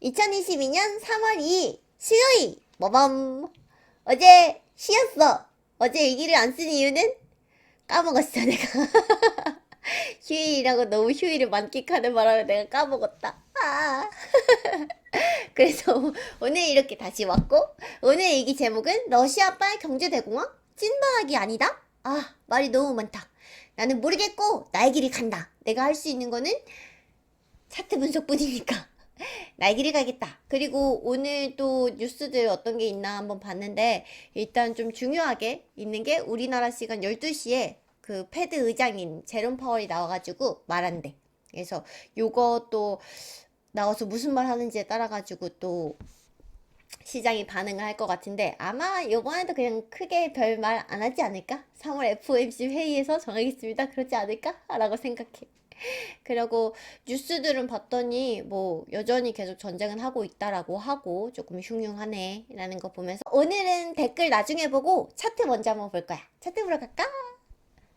2022년 3월 2일 수요일 뭐범. 어제 쉬었어. 어제 일기를 안 쓴 이유는 까먹었어 내가. 휴일이라고 너무 휴일을 만끽하는 바람에 내가 까먹었다. 그래서 오늘 이렇게 다시 왔고, 오늘 일기 제목은 러시아발 경제대공황? 찐바닥이 아니다? 말이 너무 많다. 나는 모르겠고 나의 길이 간다. 내가 할 수 있는 거는 차트 분석뿐이니까 날 길이 가겠다. 그리고 오늘 또 뉴스들 어떤 게 있나 한번 봤는데, 일단 좀 중요하게 있는 게 우리나라 시간 12시에 그 패드 의장인 제롬 파월이 나와가지고 말한대. 그래서 요거 또 나와서 무슨 말 하는지에 따라가지고 또 시장이 반응을 할 것 같은데, 아마 요번에도 그냥 크게 별 말 안 하지 않을까? 3월 FOMC 회의에서 정하겠습니다. 그렇지 않을까? 라고 생각해. 그리고 뉴스들은 봤더니 뭐 여전히 계속 전쟁은 하고 있다라고 하고 조금 흉흉하네 라는 거 보면서, 오늘은 댓글 나중에 보고 차트 먼저 한번 볼 거야. 차트 보러 갈까?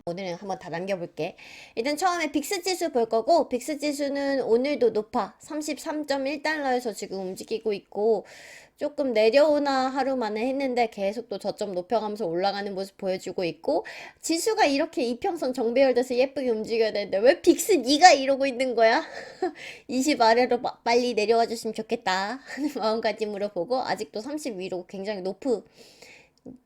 오늘은 한번 다 남겨볼게. 일단 처음에 빅스 지수 볼 거고, 빅스 지수는 오늘도 높아. 33.1달러에서 지금 움직이고 있고, 조금 내려오나 하루 만에 했는데 계속 또 저점 높여가면서 올라가는 모습 보여주고 있고, 지수가 이렇게 이평선 정배열돼서 예쁘게 움직여야 되는데 왜 빅스 니가 이러고 있는 거야? 20 아래로 빨리 내려와 줬으면 좋겠다 하는 마음가짐으로 보고, 아직도 30 위로 굉장히 높은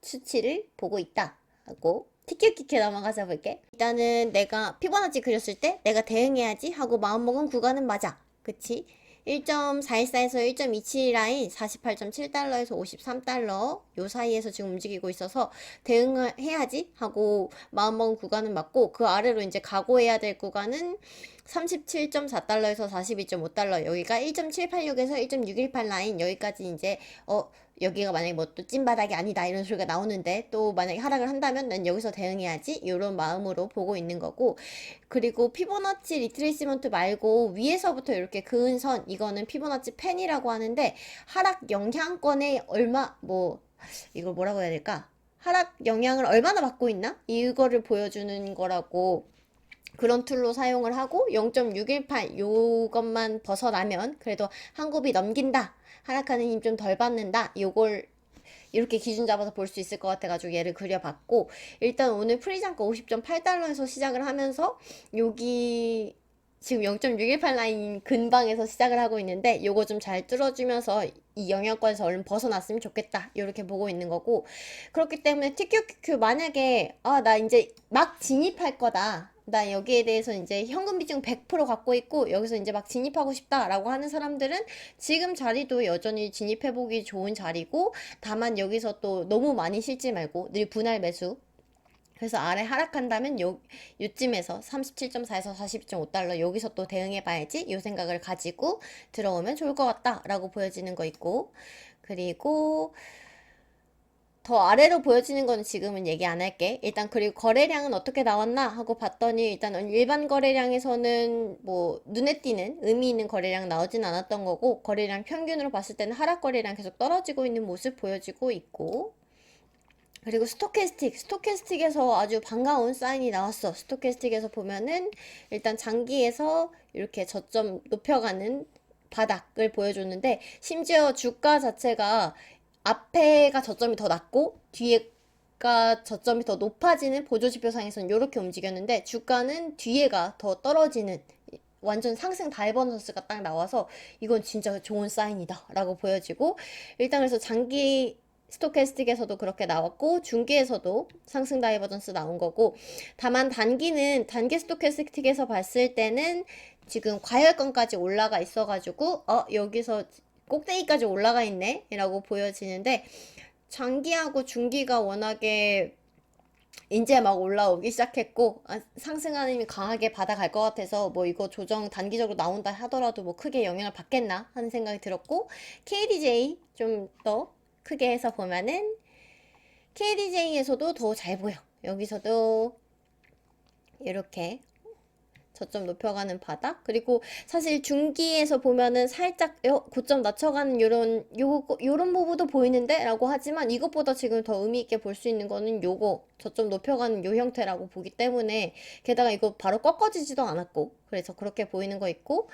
수치를 보고 있다 하고, 티켓키켓 넘어가서 볼게. 일단은 내가 피보나치 그렸을 때 내가 대응해야지 하고 마음먹은 구간은 맞아. 그치? 1.414에서 1.27 라인 48.7달러에서 53달러 요 사이에서 지금 움직이고 있어서 대응을 해야지 하고 마음먹은 구간은 맞고, 그 아래로 이제 각오해야 될 구간은 37.4달러에서 42.5달러, 여기가 1.786에서 1.618 라인, 여기까지 이제 여기가 만약에 뭐 또 찐바닥이 아니다 이런 소리가 나오는데, 또 만약에 하락을 한다면 난 여기서 대응해야지 이런 마음으로 보고 있는 거고, 그리고 피보나치 리트레이스먼트 말고 위에서부터 이렇게 그은 선, 이거는 피보나치 펜이라고 하는데, 하락 영향권에 얼마 뭐 이걸 뭐라고 해야 될까? 하락 영향을 얼마나 받고 있나? 이거를 보여주는 거라고 그런 툴로 사용을 하고, 0.618 요것만 벗어나면 그래도 한 굽이 넘긴다, 하락하는 힘 좀 덜 받는다, 요걸 이렇게 기준 잡아서 볼 수 있을 것 같아가지고 얘를 그려봤고, 일단 오늘 프리장가 50.8달러에서 시작을 하면서 여기 지금 0.618 라인 근방에서 시작을 하고 있는데, 요거 좀 잘 뚫어주면서 이 영향권에서 얼른 벗어났으면 좋겠다 이렇게 보고 있는 거고, 그렇기 때문에 TQQQ 만약에 나 이제 막 진입할 거다, 나 여기에 대해서 이제 현금 비중 100% 갖고 있고 여기서 이제 막 진입하고 싶다라고 하는 사람들은 지금 자리도 여전히 진입해보기 좋은 자리고, 다만 여기서 또 너무 많이 실지 말고 늘 분할 매수, 그래서 아래 하락한다면 요쯤에서 37.4에서 42.5달러 여기서 또 대응해봐야지 요 생각을 가지고 들어오면 좋을 것 같다라고 보여지는 거 있고, 그리고 더 아래로 보여지는 거는 지금은 얘기 안 할게. 일단 그리고 거래량은 어떻게 나왔나 하고 봤더니, 일단 일반 거래량에서는 뭐 눈에 띄는 의미 있는 거래량 나오진 않았던 거고, 거래량 평균으로 봤을 때는 하락 거래량 계속 떨어지고 있는 모습 보여지고 있고, 그리고 스토캐스틱에서 아주 반가운 사인이 나왔어. 스토캐스틱에서 보면은 일단 장기에서 이렇게 저점 높여가는 바닥을 보여줬는데, 심지어 주가 자체가 앞에가 저점이 더 낮고 뒤에가 저점이 더 높아지는 보조지표상에서는 이렇게 움직였는데, 주가는 뒤에가 더 떨어지는 완전 상승 다이버전스가 딱 나와서 이건 진짜 좋은 사인이다 라고 보여지고, 일단 그래서 장기 스토캐스틱에서도 그렇게 나왔고 중기에서도 상승 다이버전스 나온 거고, 다만 단기 스토캐스틱에서 봤을 때는 지금 과열권까지 올라가 있어가지고 여기서 꼭대기까지 올라가 있네 라고 보여지는데, 장기하고 중기가 워낙에 이제 막 올라오기 시작했고, 상승하는 힘이 강하게 받아갈 것 같아서 뭐 이거 조정 단기적으로 나온다 하더라도 뭐 크게 영향을 받겠나 하는 생각이 들었고, KDJ 좀 더 크게 해서 보면은 KDJ에서도 더 잘 보여. 여기서도 이렇게 저점 높여가는 바닥, 그리고 사실 중기에서 보면은 살짝 고점 낮춰가는 요런 부분도 보이는데 라고 하지만, 이것보다 지금 더 의미있게 볼 수 있는 거는 요거 저점 높여가는 요 형태라고 보기 때문에, 게다가 이거 바로 꺾어지지도 않았고 그래서 그렇게 보이는 거 있고,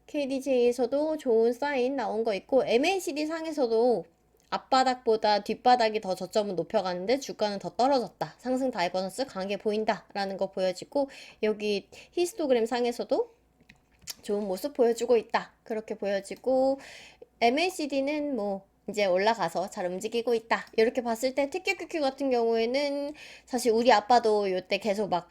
KDJ에서도 좋은 사인 나온 거 있고, MACD 상에서도 앞바닥보다 뒷바닥이 더 저점은 높여가는데 주가는 더 떨어졌다. 상승 다이버전스 강하게 보인다. 라는 거 보여지고, 여기 히스토그램 상에서도 좋은 모습 보여주고 있다. 그렇게 보여지고, MACD는 뭐 이제 올라가서 잘 움직이고 있다. 이렇게 봤을 때 TQQQ 같은 경우에는 사실 우리 아빠도 요때 계속 막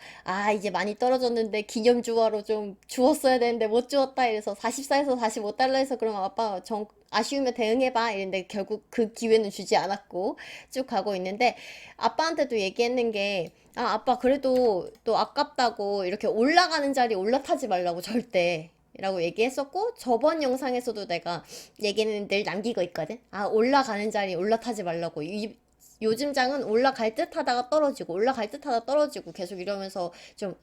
이제 많이 떨어졌는데 기념주화로 좀 주었어야 되는데 못 주었다 이래서 44에서 45달러에서 그럼 아빠 아쉬우면 대응해봐 이랬는데 결국 그 기회는 주지 않았고 쭉 가고 있는데 아빠한테도 얘기했는 게 아빠 그래도 또 아깝다고 이렇게 올라가는 자리 올라타지 말라고 절대 라고 얘기했었고 저번 영상에서도 내가 얘기는 늘 남기고 있거든. 올라가는 자리 올라타지 말라고. 요즘 장은 올라갈 듯 하다가 떨어지고 올라갈 듯 하다 떨어지고 계속 이러면서 좀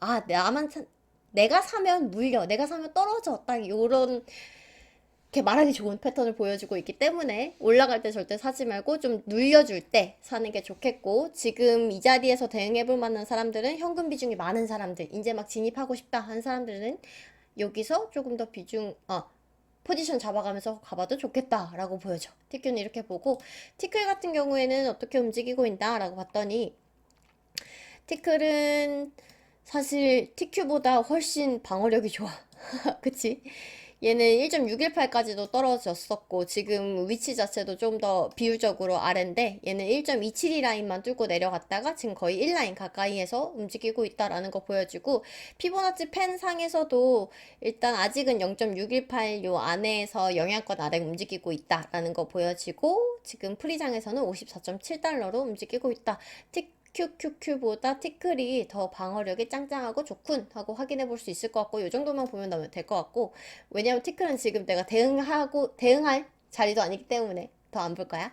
내가 사면 물려 내가 사면 떨어져 딱 요런 이렇게 말하기 좋은 패턴을 보여주고 있기 때문에 올라갈 때 절대 사지 말고 좀 눌려줄 때 사는 게 좋겠고 지금 이 자리에서 대응해볼 만한 사람들은 현금 비중이 많은 사람들 이제 막 진입하고 싶다 한 사람들은 여기서 조금 더 포지션 잡아가면서 가봐도 좋겠다라고 보여져. 티끌은 이렇게 보고, 티끌 같은 경우에는 어떻게 움직이고 있다라고 봤더니, 티끌은 사실 TQ보다 훨씬 방어력이 좋아. 그치? 얘는 1.618까지도 떨어졌었고 지금 위치 자체도 좀 더 비율적으로 아래인데 얘는 1.272 라인만 뚫고 내려갔다가 지금 거의 1라인 가까이에서 움직이고 있다라는 거 보여주고 피보나치 펜 상에서도 일단 아직은 0.618 요 안에서 영향권 아래 움직이고 있다라는 거 보여지고 지금 프리장에서는 54.7달러로 움직이고 있다. QQQ보다 티클이 더 방어력이 짱짱하고 좋군 하고 확인해 볼 수 있을 것 같고 이 정도만 보면 될 것 같고 왜냐면 티클은 지금 내가 대응할 자리도 아니기 때문에 더 안 볼 거야.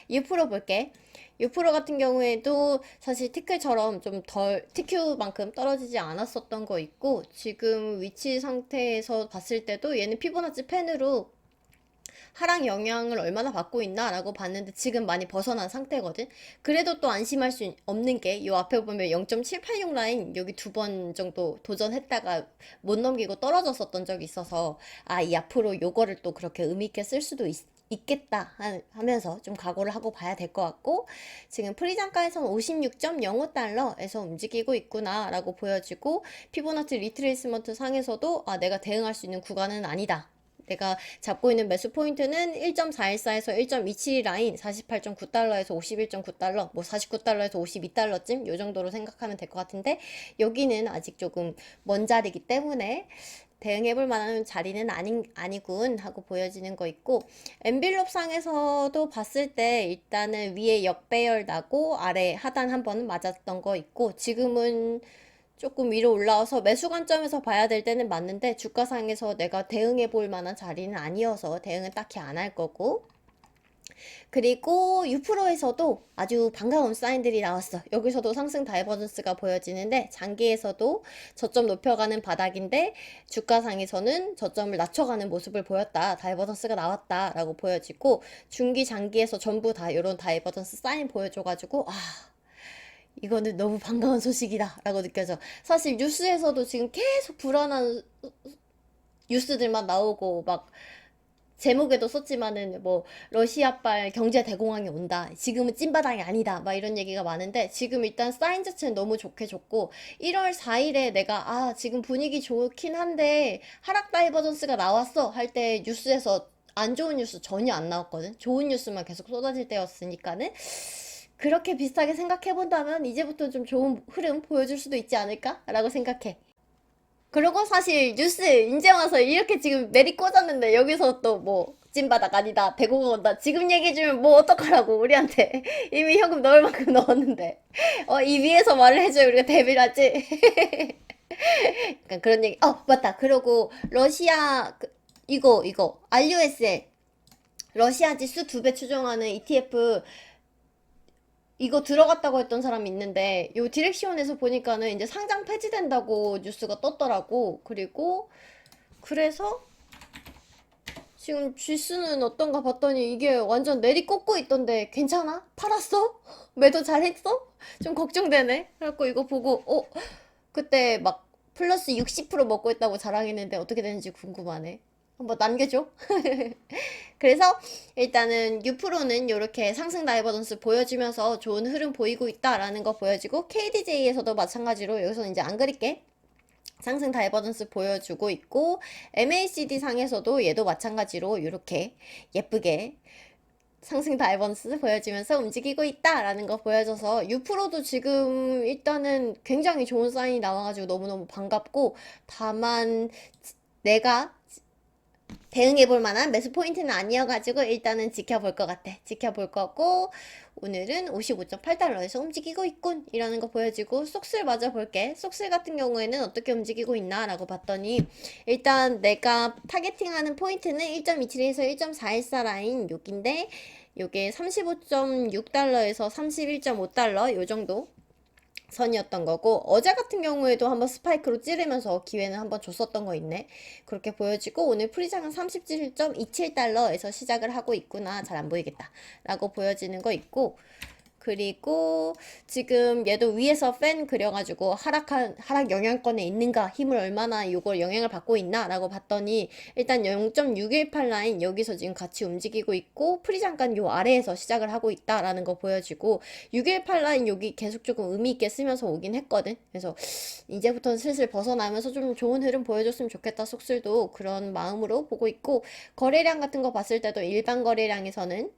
U 프로 볼게. U 프로 같은 경우에도 사실 티클처럼 좀 덜 TQ만큼 떨어지지 않았었던 거 있고 지금 위치 상태에서 봤을 때도 얘는 피보나치 펜으로 하락 영향을 얼마나 받고 있나라고 봤는데 지금 많이 벗어난 상태거든. 그래도 또 안심할 수 없는 게 이 앞에 보면 0.786 라인 여기 두 번 정도 도전했다가 못 넘기고 떨어졌었던 적이 있어서 이 앞으로 요거를 또 그렇게 의미 있게 쓸 수도 있겠다 하면서 좀 각오를 하고 봐야 될 것 같고 지금 프리장가에서는 56.05달러에서 움직이고 있구나 라고 보여지고 피보나치 리트레이스먼트 상에서도 내가 대응할 수 있는 구간은 아니다. 내가 잡고 있는 매수 포인트는 1.414에서 1.27 라인 48.9달러에서 51.9달러 뭐 49달러에서 52달러쯤 요 정도로 생각하면 될 것 같은데 여기는 아직 조금 먼 자리이기 때문에 대응해볼 만한 자리는 아니군 하고 보여지는 거 있고 엔빌롭 상에서도 봤을 때 일단은 위에 역배열 나고 아래 하단 한 번은 맞았던 거 있고 지금은 조금 위로 올라와서 매수 관점에서 봐야 될 때는 맞는데 주가상에서 내가 대응해 볼 만한 자리는 아니어서 대응은 딱히 안 할 거고 그리고 U 프로에서도 아주 반가운 사인들이 나왔어. 여기서도 상승 다이버전스가 보여지는데 장기에서도 저점 높여가는 바닥인데 주가상에서는 저점을 낮춰가는 모습을 보였다. 다이버전스가 나왔다라고 보여지고 중기 장기에서 전부 다 이런 다이버전스 사인 보여줘가지고 이거는 너무 반가운 소식이다 라고 느껴져. 사실 뉴스에서도 지금 계속 불안한 뉴스들만 나오고 막 제목에도 썼지만은 뭐 러시아발 경제 대공황이 온다. 지금은 찐바닥이 아니다. 막 이런 얘기가 많은데 지금 일단 사인 자체는 너무 좋게 줬고 1월 4일에 내가 지금 분위기 좋긴 한데 하락 다이버전스가 나왔어 할 때 뉴스에서 안 좋은 뉴스 전혀 안 나왔거든. 좋은 뉴스만 계속 쏟아질 때였으니까는 그렇게 비슷하게 생각해 본다면 이제부터 좀 좋은 흐름 보여줄 수도 있지 않을까라고 생각해. 그리고 사실 뉴스 이제 와서 이렇게 지금 내리 꽂았는데 여기서 또 뭐 찐바닥 아니다 대공황 온다 지금 얘기해주면 뭐 어떡하라고 우리한테 이미 현금 넣을 만큼 넣었는데 이 위에서 말을 해줘야 우리가 대비를 하지. 약간 그런 얘기. 맞다. 그리고 러시아 이거 RUSL 러시아 지수 2배 추정하는 ETF 이거 들어갔다고 했던 사람이 있는데 요 디렉시온에서 보니까는 이제 상장 폐지된다고 뉴스가 떴더라고. 그리고 그래서 지금 쥐스는 어떤가 봤더니 이게 완전 내리꽂고 있던데 괜찮아? 팔았어? 매도 잘했어? 좀 걱정되네. 그래갖고 이거 보고 그때 막 플러스 60% 먹고 있다고 자랑했는데 어떻게 되는지 궁금하네. 한번 남겨줘. 그래서 일단은 유프로는 이렇게 상승 다이버전스 보여주면서 좋은 흐름 보이고 있다라는 거 보여지고, KDJ에서도 마찬가지로, 여기서는 이제 안 그릴게. 상승 다이버전스 보여주고 있고, MACD 상에서도 얘도 마찬가지로 이렇게 예쁘게 상승 다이버전스 보여주면서 움직이고 있다라는 거 보여줘서, 유프로도 지금 일단은 굉장히 좋은 사인이 나와가지고 너무너무 반갑고, 다만 내가 대응해볼 만한 매수 포인트는 아니어가지고 일단은 지켜볼 것 같아. 지켜볼 거고, 오늘은 55.8달러에서 움직이고 있군 이라는 거 보여지고, 속슬 마저 볼게. 속슬 같은 경우에는 어떻게 움직이고 있나 라고 봤더니, 일단 내가 타겟팅하는 포인트는 1.27에서 1.414 라인 여긴데, 요게 35.6달러에서 31.5달러 요 정도 선이었던 거고, 어제 같은 경우에도 한번 스파이크로 찌르면서 기회는 한번 줬었던 거 있네. 그렇게 보여지고, 오늘 프리장은 37.27달러에서 시작을 하고 있구나. 잘 안 보이겠다 라고 보여지는 거 있고, 그리고 지금 얘도 위에서 팬 그려가지고 하락 영향권에 있는가, 힘을 얼마나 요걸 영향을 받고 있나 라고 봤더니, 일단 0.618 라인 여기서 지금 같이 움직이고 있고, 프리장간 요 아래에서 시작을 하고 있다라는 거 보여지고, 618 라인 여기 계속 조금 의미 있게 쓰면서 오긴 했거든. 그래서 이제부터는 슬슬 벗어나면서 좀 좋은 흐름 보여줬으면 좋겠다, 속술도 그런 마음으로 보고 있고, 거래량 같은 거 봤을 때도 일반 거래량에서는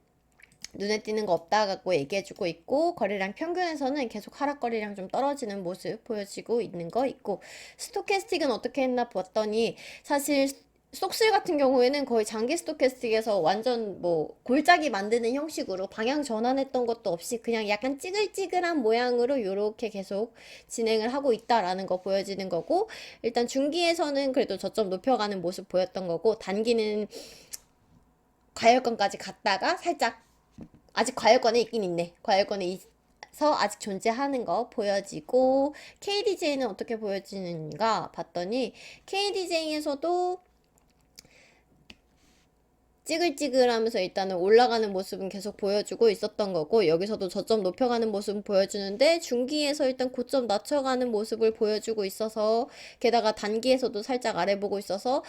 눈에 띄는 거 없다 갖고 얘기해주고 있고, 거래량 평균에서는 계속 하락거래량 좀 떨어지는 모습 보여지고 있는 거 있고, 스토캐스틱은 어떻게 했나 봤더니, 사실 속슬 같은 경우에는 거의 장기 스토캐스틱에서 완전 뭐 골짜기 만드는 형식으로 방향 전환했던 것도 없이 그냥 약간 찌글찌글한 모양으로 요렇게 계속 진행을 하고 있다라는 거 보여지는 거고, 일단 중기에서는 그래도 저점 높여가는 모습 보였던 거고, 단기는 과열권까지 갔다가 살짝, 아직 과열권에 있긴 있네. 과열권에 있어 아직 존재하는 거 보여지고, KDJ는 어떻게 보여지는가 봤더니, KDJ에서도 찌글찌글하면서 일단은 올라가는 모습은 계속 보여주고 있었던 거고, 여기서도 저점 높여가는 모습은 보여주는데, 중기에서 일단 고점 낮춰가는 모습을 보여주고 있어서, 게다가 단기에서도 살짝 아래 보고 있어서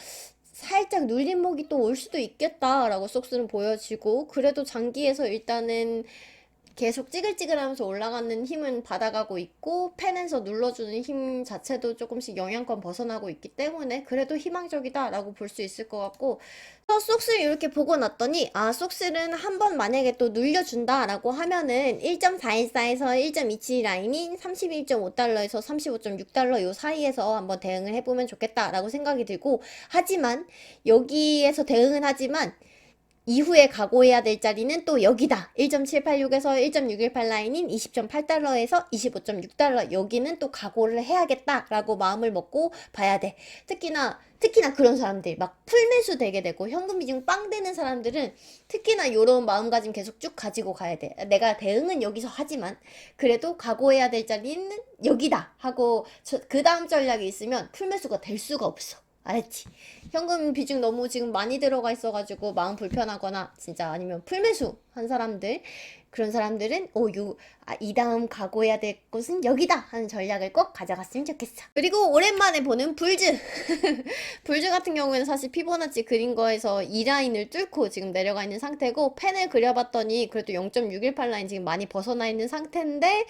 살짝 눌림목이 또 올 수도 있겠다라고 속수는 보여지고, 그래도 장기에서 일단은 계속 찌글찌글하면서 올라가는 힘은 받아가고 있고, 펜에서 눌러주는 힘 자체도 조금씩 영향권 벗어나고 있기 때문에 그래도 희망적이다라고 볼 수 있을 것 같고, 속스를 이렇게 보고 났더니, 아, 속스는 한번 만약에 또 눌려준다라고 하면은 1.414에서 1.27 라인인 31.5달러에서 35.6달러 요 사이에서 한번 대응을 해보면 좋겠다라고 생각이 들고, 하지만 여기에서 대응은 하지만 이후에 각오해야 될 자리는 또 여기다. 1.786에서 1.618 라인인 20.8달러에서 25.6달러. 여기는 또 각오를 해야겠다라고 마음을 먹고 봐야 돼. 특히나 그런 사람들, 막 풀매수 되게 되고 현금 비중 빵 되는 사람들은 특히나 요런 마음가짐 계속 쭉 가지고 가야 돼. 내가 대응은 여기서 하지만 그래도 각오해야 될 자리는 여기다 하고, 그 다음 전략이 있으면 풀매수가 될 수가 없어. 알았지? 현금 비중 너무 지금 많이 들어가 있어가지고 마음 불편하거나, 진짜 아니면 풀매수 한 사람들, 그런 사람들은 이 다음 각오해야 될 곳은 여기다 하는 전략을 꼭 가져갔으면 좋겠어. 그리고 오랜만에 보는 불즈. 불즈 같은 경우에는 사실 피보나치 그린 거에서 이 라인을 뚫고 지금 내려가 있는 상태고, 펜을 그려봤더니 그래도 0.618 라인 지금 많이 벗어나 있는 상태인데,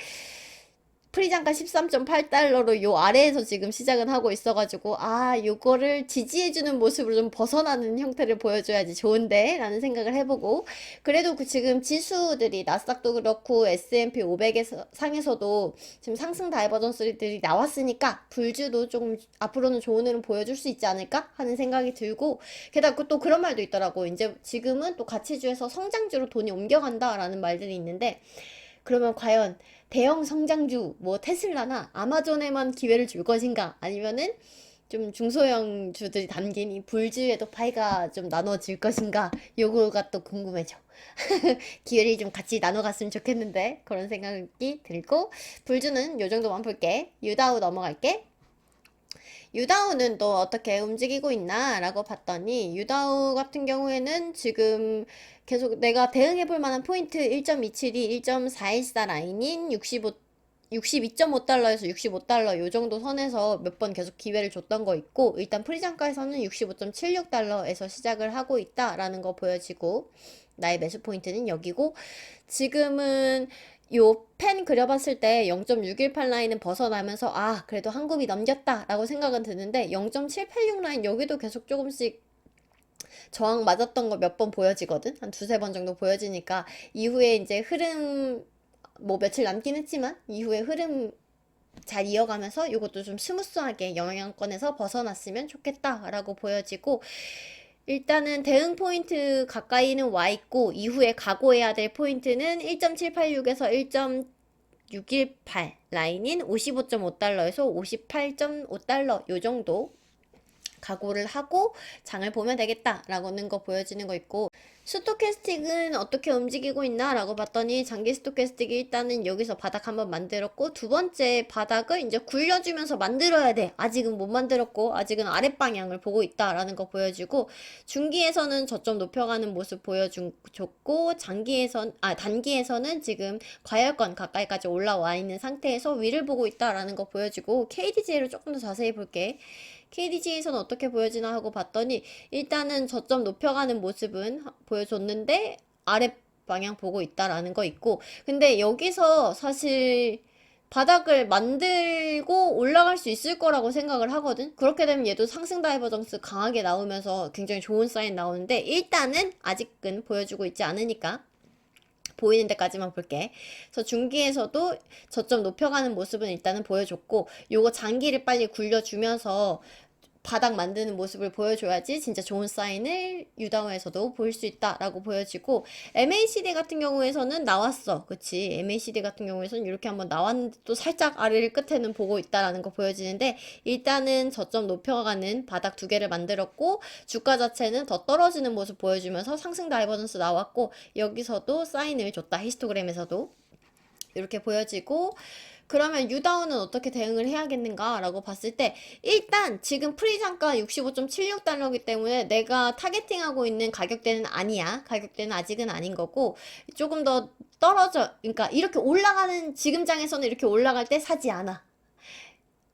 프리장가 13.8달러로 요 아래에서 지금 시작은 하고 있어가지고, 아, 요거를 지지해주는 모습으로 좀 벗어나는 형태를 보여줘야지 좋은데 라는 생각을 해보고, 그래도 그 지금 지수들이 나스닥도 그렇고 S&P 500에서 상에서도 지금 상승 다이버전스들이 나왔으니까 불주도 조금 앞으로는 좋은 흐름 보여줄 수 있지 않을까 하는 생각이 들고, 게다가 또 그런 말도 있더라고. 이제 지금은 또 가치주에서 성장주로 돈이 옮겨간다라는 말들이 있는데, 그러면 과연 대형 성장주 뭐 테슬라나 아마존에만 기회를 줄 것인가, 아니면은 좀 중소형 주들이 담긴 이 불주에도 파이가 좀 나눠질 것인가, 요거가 또 궁금해져. 기회를 좀 같이 나눠 갔으면 좋겠는데 그런 생각이 들고, 불주는 요 정도만 볼게. 유다우 넘어갈게. 유다우는 또 어떻게 움직이고 있나 라고 봤더니, 유다우 같은 경우에는 지금 계속 내가 대응해볼 만한 포인트 1.272, 1.414 라인인 62.5달러에서 65달러 요 정도 선에서 몇 번 계속 기회를 줬던 거 있고, 일단 프리장가에서는 65.76달러에서 시작을 하고 있다라는 거 보여지고, 나의 매수 포인트는 여기고, 지금은 요 펜 그려봤을 때 0.618 라인은 벗어나면서 아 그래도 한 굽이 넘겼다 라고 생각은 드는데, 0.786 라인 여기도 계속 조금씩 저항 맞았던 거 몇 번 보여지거든. 한 두세 번 정도 보여지니까 이후에 이제 흐름 뭐 며칠 남긴 했지만 이후에 흐름 잘 이어가면서 이것도 좀 스무스하게 영향권에서 벗어났으면 좋겠다라고 보여지고, 일단은 대응 포인트 가까이는 와 있고, 이후에 각오해야 될 포인트는 1.786에서 1.618 라인인 55.5달러에서 58.5달러 요 정도 각오를 하고 장을 보면 되겠다라고는 거 보여지는 거 있고, 스토캐스틱은 어떻게 움직이고 있나 라고 봤더니 장기 스토캐스틱이 일단은 여기서 바닥 한번 만들었고, 두 번째 바닥을 이제 굴려주면서 만들어야 돼. 아직은 못 만들었고 아직은 아랫방향을 보고 있다라는 거 보여주고, 중기에서는 저점 높여가는 모습 보여줬고, 단기에서는 지금 과열권 가까이까지 올라와 있는 상태에서 위를 보고 있다라는 거 보여주고, KDJ를 조금 더 자세히 볼게. KDJ에서는 어떻게 보여지나 하고 봤더니 일단은 저점 높여가는 모습은 보여줬는데 아래 방향 보고 있다라는 거 있고, 근데 여기서 사실 바닥을 만들고 올라갈 수 있을 거라고 생각을 하거든. 그렇게 되면 얘도 상승 다이버전스 강하게 나오면서 굉장히 좋은 사인 나오는데, 일단은 아직은 보여주고 있지 않으니까 보이는 데까지만 볼게. 그래서 중기에서도 저점 높여가는 모습은 일단은 보여줬고, 요거 장기를 빨리 굴려주면서 바닥 만드는 모습을 보여줘야지 진짜 좋은 사인을 유다운에서도 보일 수 있다라고 보여지고, MACD 같은 경우에서는 나왔어. 그치? MACD 같은 경우에서는 이렇게 한번 나왔는데 또 살짝 아래를 끝에는 보고 있다라는 거 보여지는데, 일단은 저점 높여가는 바닥 두 개를 만들었고, 주가 자체는 더 떨어지는 모습 보여주면서 상승 다이버전스 나왔고, 여기서도 사인을 줬다. 히스토그램에서도 이렇게 보여지고, 그러면 유다운은 어떻게 대응을 해야겠는가 라고 봤을 때, 일단 지금 프리장가 65.76달러이기 때문에 내가 타겟팅하고 있는 가격대는 아니야. 가격대는 아직은 아닌 거고, 조금 더 떨어져, 그러니까 이렇게 올라가는, 지금 장에서는 이렇게 올라갈 때 사지 않아.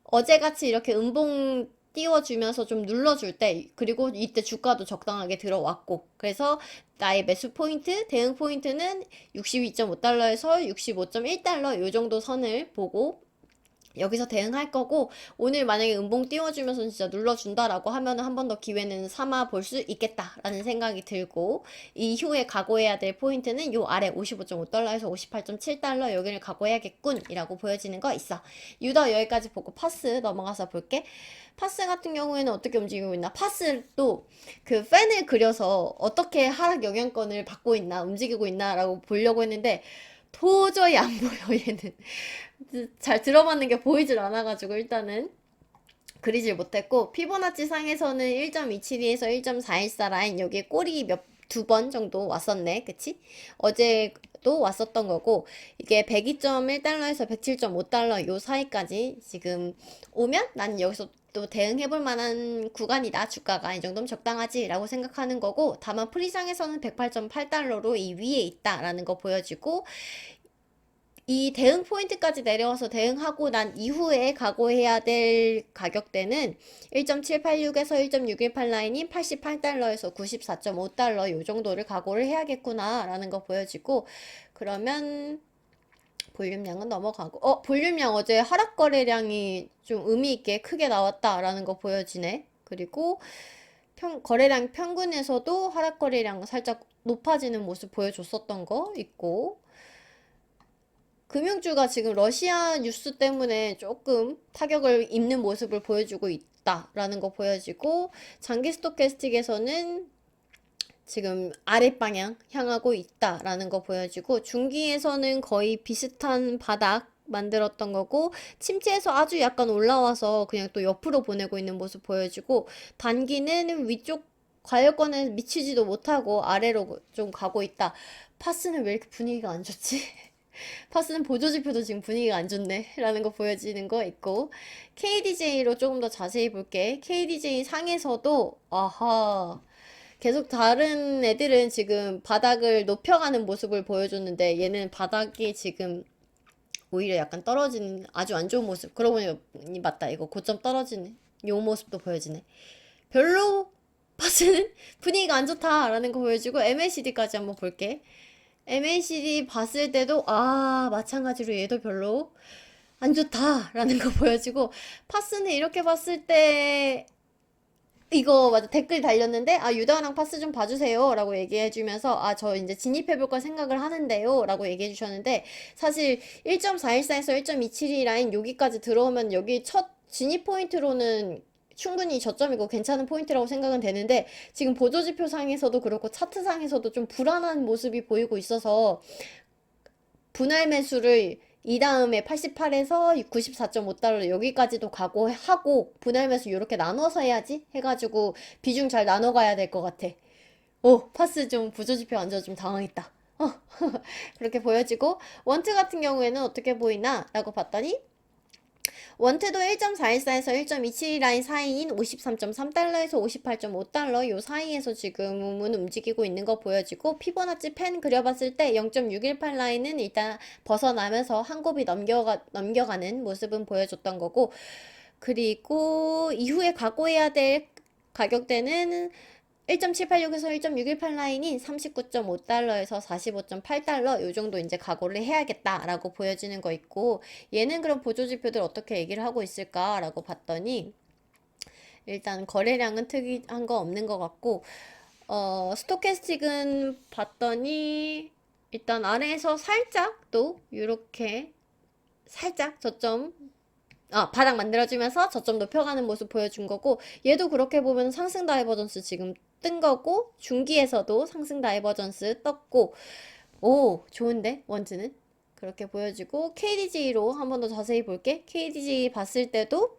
어제같이 이렇게 음봉 띄워주면서 좀 눌러줄 때, 그리고 이때 주가도 적당하게 들어왔고, 그래서 나의 매수 포인트, 대응 포인트는 62.5달러에서 65.1달러 요 정도 선을 보고 여기서 대응할 거고, 오늘 만약에 음봉 띄워주면서 진짜 눌러준다라고 하면 한 번 더 기회는 삼아 볼 수 있겠다라는 생각이 들고, 이후에 각오해야 될 포인트는 요 아래 55.5달러에서 58.7달러 여기를 각오해야겠군 이라고 보여지는 거 있어. 유다 여기까지 보고 파스 넘어가서 볼게. 파스 같은 경우에는 어떻게 움직이고 있나? 파스도 그 팬을 그려서 어떻게 하락 영향권을 받고 있나, 움직이고 있나 라고 보려고 했는데 도저히 안 보여 얘는. 잘 들어맞는 게 보이질 않아가지고 일단은 그리질 못했고, 피보나치 상에서는 1.272에서 1.414 라인 여기에 꼬리 두 번 정도 왔었네. 그치? 어제도 왔었던 거고, 이게 102.1달러에서 107.5달러 요 사이까지 지금 오면 난 여기서 또 대응해볼 만한 구간이다. 주가가 이 정도면 적당하지 라고 생각하는 거고, 다만 프리상에서는 108.8달러로 이 위에 있다라는 거 보여지고, 이 대응 포인트까지 내려와서 대응하고 난 이후에 각오해야 될 가격대는 1.786에서 1.618 라인인 88달러에서 94.5달러 요 정도를 각오를 해야겠구나 라는 거 보여지고, 그러면 볼륨량은 넘어가고, 볼륨량 어제 하락 거래량이 좀 의미 있게 크게 나왔다라는 거 보여지네. 그리고 거래량 평균에서도 하락 거래량 살짝 높아지는 모습 보여줬었던 거 있고, 금융주가 지금 러시아 뉴스 때문에 조금 타격을 입는 모습을 보여주고 있다라는 거 보여지고, 장기 스토캐스틱에서는 지금 아랫방향 향하고 있다라는 거 보여지고, 중기에서는 거의 비슷한 바닥 만들었던 거고, 침체에서 아주 약간 올라와서 그냥 또 옆으로 보내고 있는 모습 보여지고, 단기는 위쪽 과열권에 미치지도 못하고 아래로 좀 가고 있다. 파스는 왜 이렇게 분위기가 안 좋지? 파스는 보조지표도 지금 분위기가 안 좋네 라는 거 보여지는 거 있고, KDJ로 조금 더 자세히 볼게. KDJ 상에서도 아하 계속 다른 애들은 지금 바닥을 높여가는 모습을 보여줬는데, 얘는 바닥이 지금 오히려 약간 떨어지는 아주 안 좋은 모습. 그러고 보니 맞다. 이거 고점 떨어지네. 요 모습도 보여지네. 별로 파스는 분위기가 안 좋다라는 거 보여주고 MACD까지 한번 볼게. MACD 봤을 때도 마찬가지로 얘도 별로 안 좋다라는 거 보여주고 파스는 이렇게 봤을 때 이거 맞아 댓글 달렸는데 유다랑 파스 좀 봐주세요 라고 얘기해주면서 저 이제 진입해볼까 생각을 하는데요 라고 얘기해주셨는데 사실 1.414에서 1.272 라인 여기까지 들어오면 여기 첫 진입 포인트로는 충분히 저점이고 괜찮은 포인트라고 생각은 되는데 지금 보조지표상에서도 그렇고 차트상에서도 좀 불안한 모습이 보이고 있어서 분할 매수를 이 다음에 88에서 94.5달러 여기까지도 가고 하고 분할 매수 이렇게 나눠서 해야지 해가지고 비중 잘 나눠 가야 될 것 같아. 파스 좀 부조지표 앉아 좀 당황했다. 그렇게 보여지고 원트 같은 경우에는 어떻게 보이나 라고 봤더니 원트도 1.414에서 1.27 라인 사이인 53.3달러에서 58.5달러 요 사이에서 지금은 움직이고 있는 거 보여지고 피보나치 펜 그려봤을 때 0.618 라인은 일단 벗어나면서 한 곱이 넘겨가는 모습은 보여줬던 거고 그리고 이후에 각오해야 될 가격대는 1.786에서 1.618 라인인 39.5달러에서 45.8달러 요 정도 이제 각오를 해야겠다라고 보여지는 거 있고 얘는 그럼 보조지표들 어떻게 얘기를 하고 있을까라고 봤더니 일단 거래량은 특이한 거 없는 것 같고 스토캐스틱은 봤더니 일단 아래에서 살짝 또 이렇게 살짝 저점 바닥 만들어주면서 저점 높여가는 모습 보여준 거고 얘도 그렇게 보면 상승 다이버전스 지금 뜬 거고 중기에서도 상승 다이버전스 떴고 좋은데 원즈는 그렇게 보여지고 KDJ로 한 번 더 자세히 볼게. KDJ 봤을 때도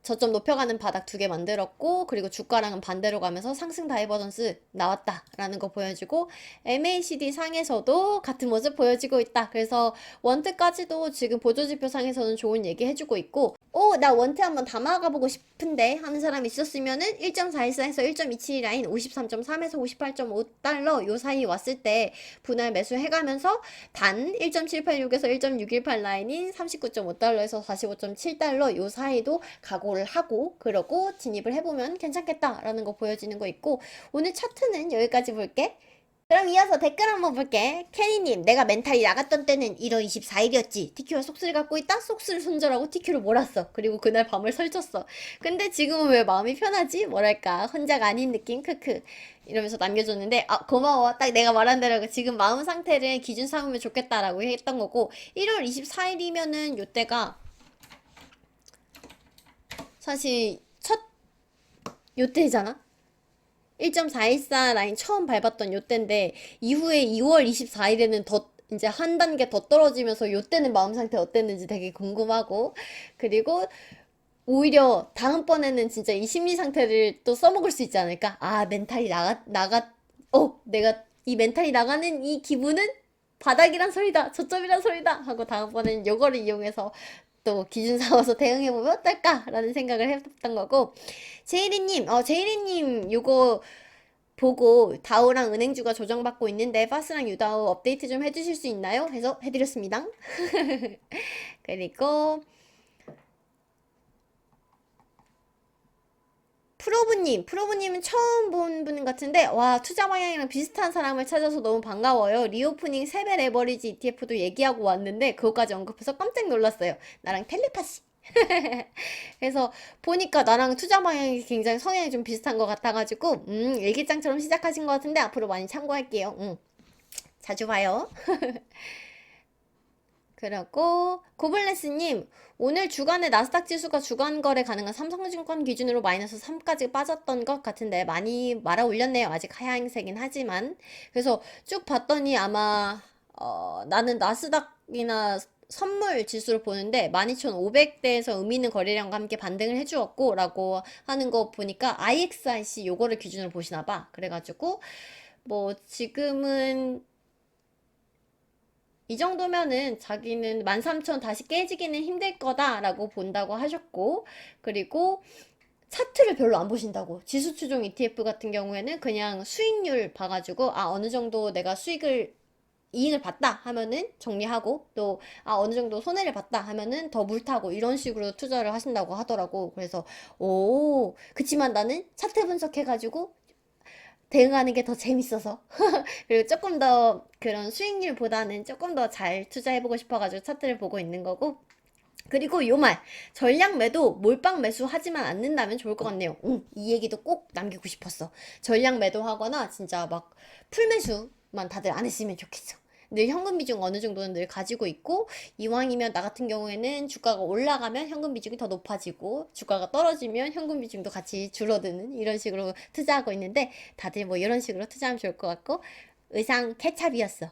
저점 높여가는 바닥 두 개 만들었고 그리고 주가랑은 반대로 가면서 상승 다이버전스 나왔다라는 거 보여주고 MACD 상에서도 같은 모습 보여지고 있다. 그래서 원트까지도 지금 보조지표 상에서는 좋은 얘기 해주고 있고 나 원트 한번 담아가 보고 싶은데 하는 사람 있었으면은 1.414에서 1.27 라인 53.3에서 58.5달러 요 사이 왔을 때 분할 매수 해가면서 단 1.786에서 1.618 라인인 39.5달러에서 45.7달러 요 사이도 각오를 하고 그러고 진입을 해보면 괜찮겠다라는 거 보여지는 거 있고 오늘 차트는 여기까지 볼게. 그럼 이어서 댓글 한번 볼게. 케니님, 내가 멘탈이 나갔던 때는 1월 24일이었지. TQ와 속스를 갖고 있다? 속스를 손절하고 TQ를 몰았어. 그리고 그날 밤을 설쳤어. 근데 지금은 왜 마음이 편하지? 뭐랄까, 혼자가 아닌 느낌? 크크. 이러면서 남겨줬는데, 고마워. 딱 내가 말한 대로 지금 마음 상태를 기준 삼으면 좋겠다라고 했던 거고, 1월 24일이면은 요때가 사실 첫 요때잖아? 1.414 라인 처음 밟았던 요때인데 이후에 2월 24일에는 더 이제 한 단계 더 떨어지면서 요때는 마음 상태 어땠는지 되게 궁금하고 그리고 오히려 다음번에는 진짜 이 심리 상태를 또 써먹을 수 있지 않을까? 멘탈이 내가 이 멘탈이 나가는 이 기분은 바닥이란 소리다, 저점이란 소리다 하고 다음번에는 요거를 이용해서 또 기준 삼아서 대응해보면 어떨까라는 생각을 해봤던 거고 제이리님 요거 보고 다우랑 은행주가 조정받고 있는데 파스랑 유다우 업데이트 좀 해주실 수 있나요? 해서 해드렸습니다. 그리고 프로브님은 처음 본 분 같은데 와 투자 방향이랑 비슷한 사람을 찾아서 너무 반가워요. 리오프닝 3배 레버리지 ETF도 얘기하고 왔는데 그거까지 언급해서 깜짝 놀랐어요. 나랑 텔레파시. 그래서 보니까 나랑 투자 방향이 굉장히 성향이 좀 비슷한 것 같아가지고 일기장처럼 시작하신 것 같은데 앞으로 많이 참고할게요. 자주 봐요. 그리고 고블레스님 오늘 주간에 나스닥 지수가 주간 거래 가능한 삼성증권 기준으로 마이너스 3까지 빠졌던 것 같은데 많이 말아 올렸네요. 아직 하향세긴 하지만 그래서 쭉 봤더니 아마 나는 나스닥이나 선물 지수를 보는데 12,500대에서 의미 있는 거래량과 함께 반등을 해주었고 라고 하는 거 보니까 IXIC 요거를 기준으로 보시나 봐. 그래가지고 뭐 지금은 이 정도면은 자기는 13,000 다시 깨지기는 힘들 거다라고 본다고 하셨고 그리고 차트를 별로 안 보신다고 지수 추종 ETF 같은 경우에는 그냥 수익률 봐가지고 어느 정도 내가 수익을 이익을 봤다 하면은 정리하고 또 어느 정도 손해를 봤다 하면은 더 물타고 이런 식으로 투자를 하신다고 하더라고. 그래서 오, 그치만 나는 차트 분석해가지고 대응하는 게 더 재밌어서 그리고 조금 더 그런 수익률보다는 조금 더 잘 투자해보고 싶어가지고 차트를 보고 있는 거고. 그리고 요 말, 전량 매도, 몰빵 매수 하지만 않는다면 좋을 것 같네요. 응, 이 얘기도 꼭 남기고 싶었어. 전량 매도하거나 진짜 막 풀매수만 다들 안 했으면 좋겠어. 늘 현금 비중 어느 정도는 늘 가지고 있고, 이왕이면 나 같은 경우에는 주가가 올라가면 현금 비중이 더 높아지고, 주가가 떨어지면 현금 비중도 같이 줄어드는 이런 식으로 투자하고 있는데, 다들 뭐 이런 식으로 투자하면 좋을 것 같고, 의상 케찹이었어.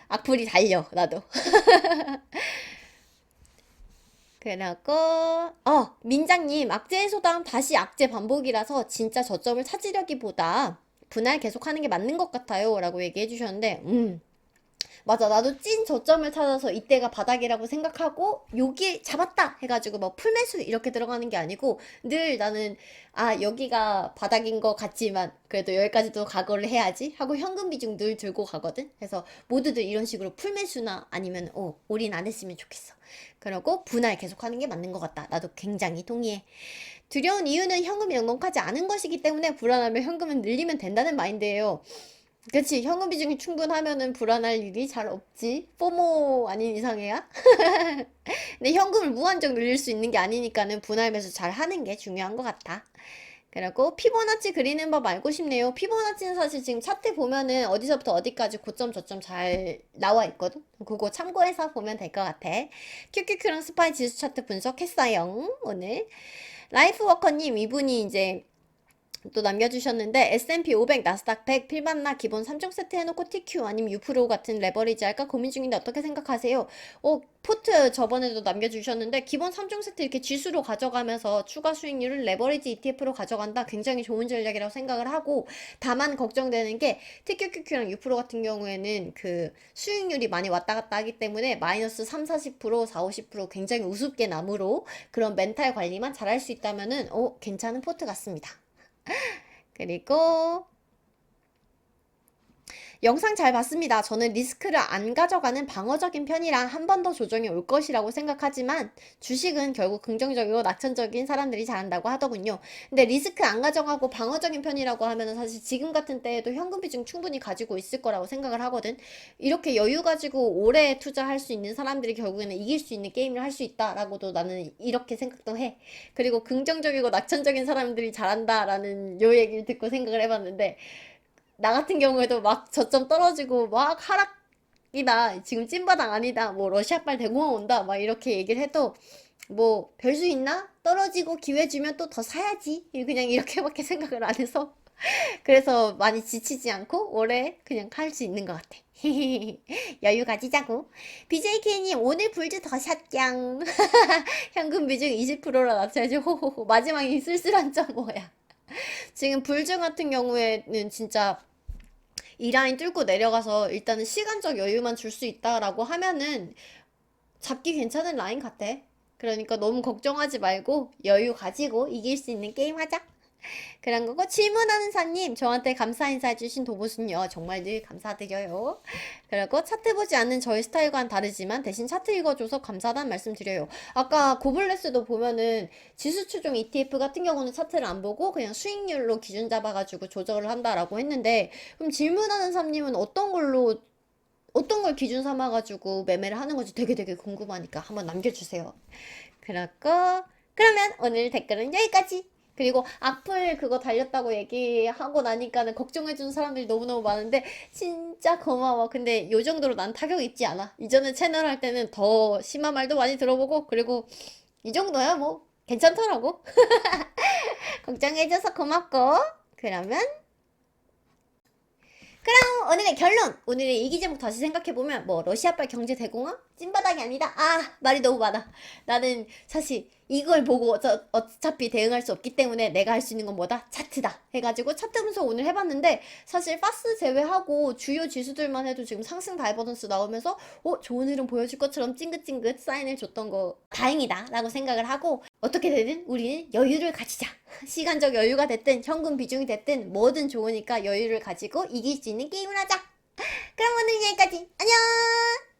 악플이 달려, 나도. 그러고 민장님 악재 해소당 다시 악재 반복이라서 진짜 저점을 찾으려기보다 분할 계속하는 게 맞는 것 같아요 라고 얘기해 주셨는데 맞아. 나도 찐 저점을 찾아서 이때가 바닥이라고 생각하고 여기 잡았다 해가지고 뭐 풀매수 이렇게 들어가는 게 아니고 늘 나는 여기가 바닥인 것 같지만 그래도 여기까지도 각오를 해야지 하고 현금 비중 늘 들고 가거든. 그래서 모두들 이런 식으로 풀매수나 아니면 올인 안 했으면 좋겠어. 그러고 분할 계속하는 게 맞는 것 같다. 나도 굉장히 동의해. 두려운 이유는 현금이 넉넉하지 않은 것이기 때문에 불안하면 현금을 늘리면 된다는 마인드예요. 그치, 현금 비중이 충분하면은 불안할 일이 잘 없지. 포모 아닌 이상해야? 근데 현금을 무한정 늘릴 수 있는 게 아니니까는 분할 매수 잘 하는 게 중요한 것 같아. 그리고 피보나치 그리는 법 알고 싶네요. 피보나치는 사실 지금 차트 보면은 어디서부터 어디까지 고점 저점 잘 나와 있거든. 그거 참고해서 보면 될 것 같아. 큐큐큐랑 스파이 지수 차트 분석했어요. 오늘 라이프워커님 이분이 이제 또 남겨주셨는데 S&P 500, 나스닥 100, 필반나 기본 3종 세트 해놓고 TQ 아니면 U 같은 레버리지 할까 고민 중인데 어떻게 생각하세요? 포트 저번에도 남겨주셨는데 기본 3종 세트 이렇게 지수로 가져가면서 추가 수익률을 레버리지 ETF로 가져간다. 굉장히 좋은 전략이라고 생각을 하고 다만 걱정되는 게 TQQQ랑 U 같은 경우에는 그 수익률이 많이 왔다 갔다 하기 때문에 마이너스 3, 40%, 4, 50% 굉장히 우습게 나므로 그런 멘탈 관리만 잘할 수 있다면은 괜찮은 포트 같습니다. 그리고 영상 잘 봤습니다. 저는 리스크를 안 가져가는 방어적인 편이라 한 번 더 조정이 올 것이라고 생각하지만 주식은 결국 긍정적이고 낙천적인 사람들이 잘한다고 하더군요. 근데 리스크 안 가져가고 방어적인 편이라고 하면 사실 지금 같은 때에도 현금 비중 충분히 가지고 있을 거라고 생각을 하거든. 이렇게 여유 가지고 오래 투자할 수 있는 사람들이 결국에는 이길 수 있는 게임을 할 수 있다라고도 나는 이렇게 생각도 해. 그리고 긍정적이고 낙천적인 사람들이 잘한다라는 요 얘기를 듣고 생각을 해봤는데 나 같은 경우에도 막 저점 떨어지고 막 하락이다 지금 찐바닥 아니다 뭐 러시아발 대공황 온다 막 이렇게 얘기를 해도 뭐 별 수 있나? 떨어지고 기회 주면 또 더 사야지 그냥 이렇게밖에 생각을 안 해서 그래서 많이 지치지 않고 오래 그냥 할 수 있는 것 같아. 여유 가지자고. BJK님 오늘 불주 더 샷갱. 현금 비중 20%라 낮춰야지. 호호호. 마지막에 쓸쓸한 점 뭐야. 지금 불주 같은 경우에는 진짜 이 라인 뚫고 내려가서 일단은 시간적 여유만 줄 수 있다라고 하면은 잡기 괜찮은 라인 같아. 그러니까 너무 걱정하지 말고 여유 가지고 이길 수 있는 게임 하자. 그런 거고 질문하는 사님 저한테 감사 인사해주신 도보순요 정말 늘 감사드려요. 그리고 차트 보지 않는 저희 스타일과는 다르지만 대신 차트 읽어줘서 감사하다는 말씀 드려요. 아까 고블레스도 보면은 지수 추종 ETF 같은 경우는 차트를 안 보고 그냥 수익률로 기준 잡아가지고 조절을 한다라고 했는데 그럼 질문하는 사님은 어떤 걸 기준 삼아가지고 매매를 하는 건지 되게 궁금하니까 한번 남겨주세요. 그렇고 그러면 오늘 댓글은 여기까지. 그리고 악플 그거 달렸다고 얘기하고 나니까는 걱정해주는 사람들이 너무너무 많은데 진짜 고마워. 근데 요 정도로 난 타격 있지 않아. 이전에 채널 할 때는 더 심한 말도 많이 들어보고 그리고 이 정도야 뭐 괜찮더라고. 걱정해줘서 고맙고 그러면 그럼 오늘의 결론! 오늘의 일기 제목 다시 생각해보면 뭐 러시아발 경제 대공황? 찐바닥이 아니다? 말이 너무 많아. 나는 사실 이걸 보고 어차피 대응할 수 없기 때문에 내가 할 수 있는 건 뭐다? 차트다 해가지고 차트 분석 오늘 해봤는데 사실 파스 제외하고 주요 지수들만 해도 지금 상승 다이버전스 나오면서 좋은 흐름 보여줄 것처럼 찡긋찡긋 사인을 줬던 거 다행이다 라고 생각을 하고 어떻게 되든 우리는 여유를 가지자. 시간적 여유가 됐든 현금 비중이 됐든 뭐든 좋으니까 여유를 가지고 이길 수 있는 게임을 하자. 그럼 오늘 여기까지. 안녕!